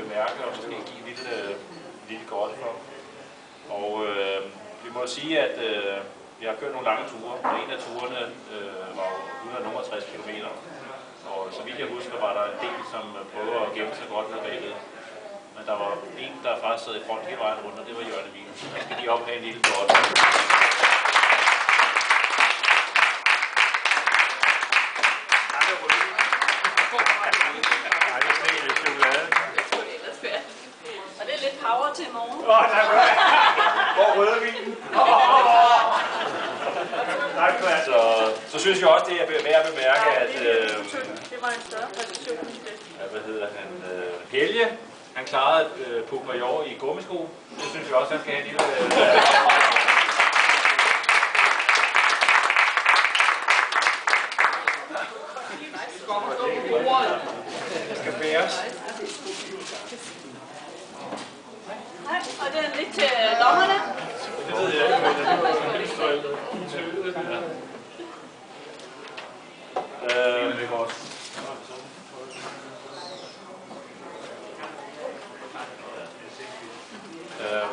bemærke og måske give en lille godt for. Og vi må sige, at vi har kørt nogle lange ture, og en af turene var 160 km. Og så vidt jeg husker, var der en del, som prøver at gemme sig godt ved bagved. Men der var en, der faktisk sad i front hele vejen rundt, og det var Jørgen Emil. Så der skal de op have en lille godt. Og det er lidt power til i morgen. Hvor rødvinen? Så synes jeg også, det er værd at bemærke, at det var en større præcision end det. Hvad hedder han? Helge, han klarede Puk Major i gummisko. Det synes jeg også, han skal have en lille... Det skal bæres. Nej, og det er lidt til lommerne. Det ved jeg ikke, men det var helt støjt.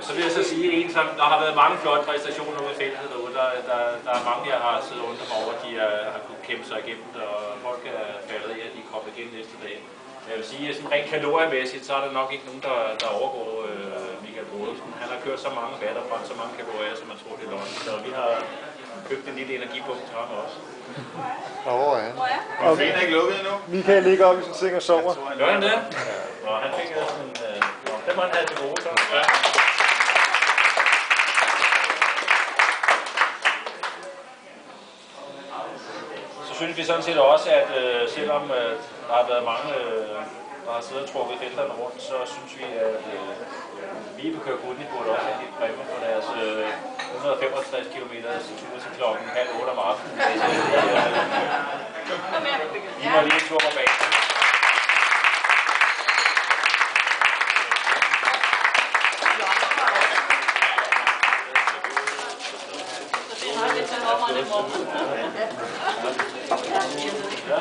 Så vil jeg så sige, en, der har været mange flotte præstationer ude i feltet derude. Der er mange, jeg har siddet under mig over, de har kunnet kæmpe sig igennem det, og folk er faldet i, at de kommer igen næste dag. Jeg vil sige, at sådan rent kaloriemæssigt, så er der nok ikke nogen, der overgår Michael Brodersen. Han har kørt så mange batter fra, så mange kalorier, som man tror, det er løgn. Så vi har købt en lille energipunkt til ham også. Hvor er han? Og vi er ikke lukket endnu. Michael ligger oppe i sin seng og sover. Gør han det? Og han fik sådan en... den må han have til gode, så. Ja. Så synes vi sådan set også, at selvom der har været mange, der har siddet og trukket felterne rundt, så synes vi, at Vibeke Gudny burde også have lidt præmie på deres 165 km tur til klokken 7:30 om aftenen. De var lige en tur på banen. Ja.